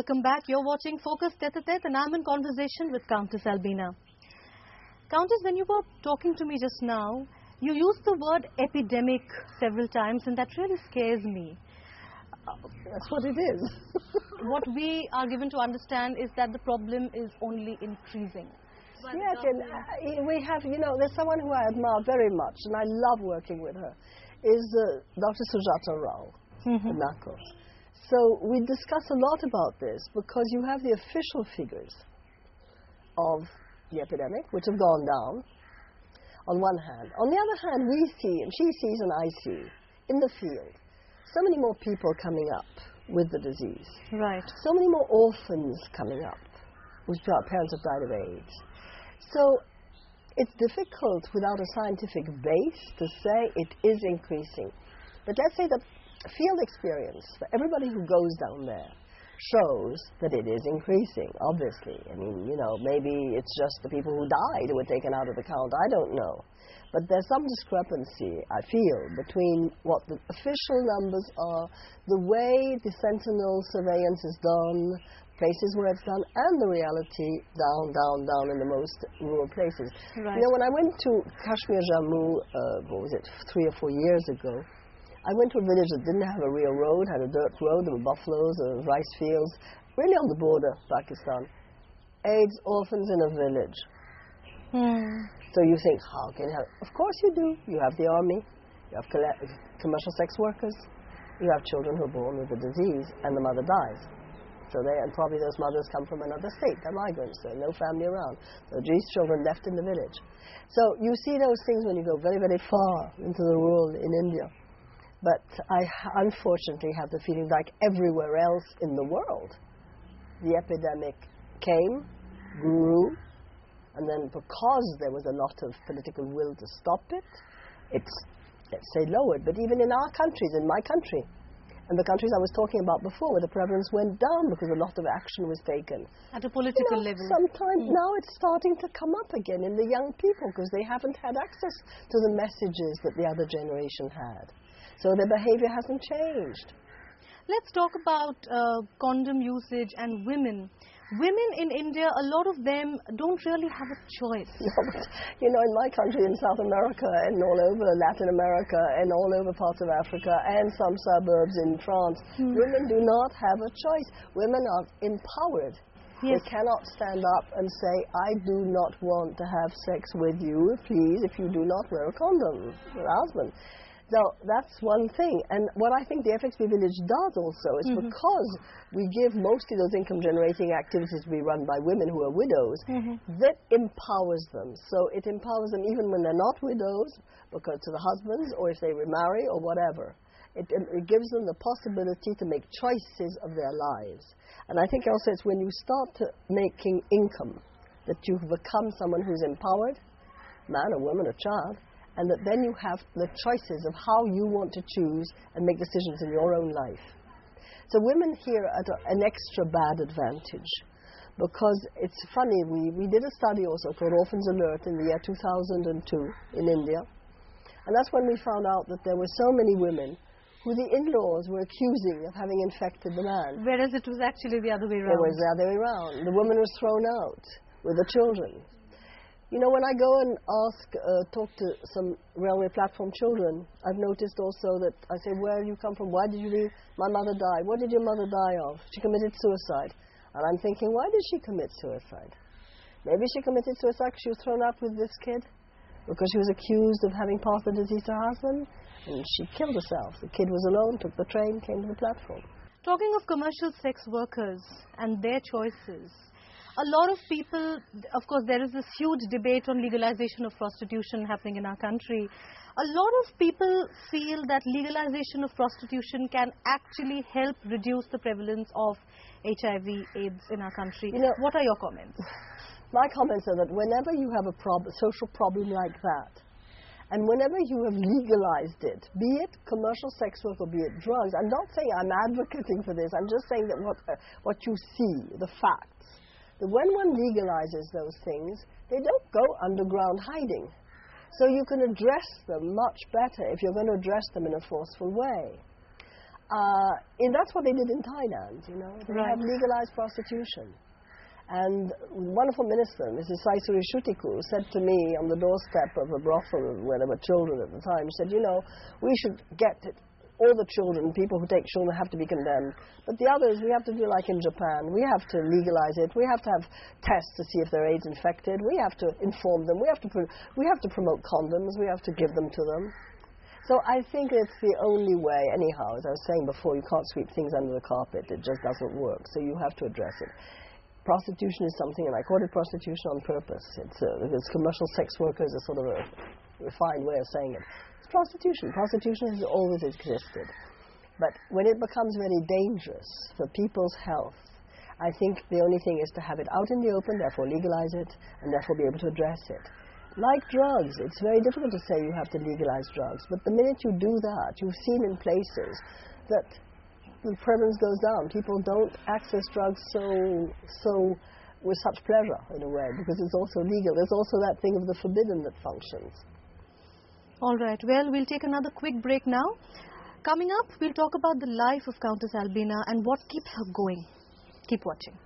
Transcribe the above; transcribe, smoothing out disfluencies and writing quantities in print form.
Welcome back. You're watching Focus Tete and I'm in conversation with Countess Albina. Countess, when you were talking to me just now, you used the word epidemic several times and that really scares me. That's what it is. What we are given to understand is that the problem is only increasing. Yes, and we have, there's someone who I admire very much and I love working with her, is Dr. Sujata Rao, Nakos. So we discuss a lot about this because you have the official figures of the epidemic, which have gone down, on one hand. On the other hand, we see, and she sees and I see, in the field, so many more people coming up with the disease. Right. So many more orphans coming up, whose parents have died of AIDS. So it's difficult without a scientific base to say it is increasing. But let's say the field experience for everybody who goes down there shows that it is increasing, obviously. I mean, maybe it's just the people who died who were taken out of the count. I don't know. But there's some discrepancy, I feel, between what the official numbers are, the way the sentinel surveillance is done, places where it's done, and the reality down in the most rural places. Right. When I went to Kashmir Jammu, 3 or 4 years ago, I went to a village that didn't have a real road, had a dirt road, there were buffaloes, there were rice fields, really on the border, Pakistan. AIDS orphans in a village. So you think, how can you have? Of course you do. You have the army, you have commercial sex workers, you have children who are born with the disease, and the mother dies. And probably those mothers come from another state. They're migrants. There's no family around. So these children left in the village. So you see those things when you go very, very far into the rural in India. But I unfortunately have the feeling, like everywhere else in the world, the epidemic came, grew, and then because there was a lot of political will to stop it, it's, let's say, lowered. But even in our countries, in my country, and the countries I was talking about before, where the prevalence went down because a lot of action was taken. At a political level. Sometimes now it's starting to come up again in the young people because they haven't had access to the messages that the other generation had. So their behavior hasn't changed. Let's talk about condom usage and women. Women in India, a lot of them don't really have a choice. No, but, in my country, in South America, and all over Latin America, and all over parts of Africa, and some suburbs in France, women do not have a choice. Women are empowered. Yes. They cannot stand up and say, I do not want to have sex with you, please, if you do not wear a condom, your husband. So that's one thing. And what I think the FXB Village does also is because we give mostly those income-generating activities to be run by women who are widows, that empowers them. So it empowers them even when they're not widows, because to the husbands, or if they remarry, or whatever. It gives them the possibility to make choices of their lives. And I think also it's when you start making income that you become someone who's empowered, man or woman or child, and that then you have the choices of how you want to choose and make decisions in your own life. So women here are at an extra bad advantage because it's funny, we did a study also called Orphans Alert in the year 2002 in India, and that's when we found out that there were so many women who the in-laws were accusing of having infected the man. Whereas it was actually the other way around. It was the other way around. The woman was thrown out with the children. When I go and talk to some railway platform children, I've noticed also that I say, where do you come from? Why did you leave? My mother died. What did your mother die of? She committed suicide. And I'm thinking, why did she commit suicide? Maybe she committed suicide because she was thrown out with this kid, because she was accused of having passed the disease to her husband, and she killed herself. The kid was alone, took the train, came to the platform. Talking of commercial sex workers and their choices, a lot of people, of course, there is this huge debate on legalization of prostitution happening in our country. A lot of people feel that legalization of prostitution can actually help reduce the prevalence of HIV/AIDS in our country. What are your comments? My comments are that whenever you have a social problem like that, and whenever you have legalized it, be it commercial sex work or be it drugs, I'm not saying I'm advocating for this, I'm just saying that what you see, the facts, that when one legalizes those things, they don't go underground hiding. So you can address them much better if you're going to address them in a forceful way. And that's what they did in Thailand, you know. They Right. have legalized prostitution. And wonderful minister, Mrs. Saisuri Shutiku, said to me on the doorstep of a brothel where there were children at the time, she said, you know, we should get it. All the children, people who take children have to be condemned. But the others, we have to do like in Japan. We have to legalize it. We have to have tests to see if they're AIDS infected. We have to inform them. We have to promote condoms. We have to give them to them. So I think it's the only way, anyhow, as I was saying before, you can't sweep things under the carpet. It just doesn't work. So you have to address it. Prostitution is something, and I call it prostitution on purpose. It's commercial sex workers, a sort of a refined way of saying it. It's prostitution. Prostitution has always existed. But when it becomes very dangerous for people's health, I think the only thing is to have it out in the open, therefore legalize it, and therefore be able to address it. Like drugs, it's very difficult to say you have to legalize drugs, but the minute you do that, you've seen in places that the prevalence goes down. People don't access drugs so with such pleasure, in a way, because it's also legal. There's also that thing of the forbidden that functions. All right. Well, we'll take another quick break now. Coming up, we'll talk about the life of Countess Albina and what keeps her going. Keep watching.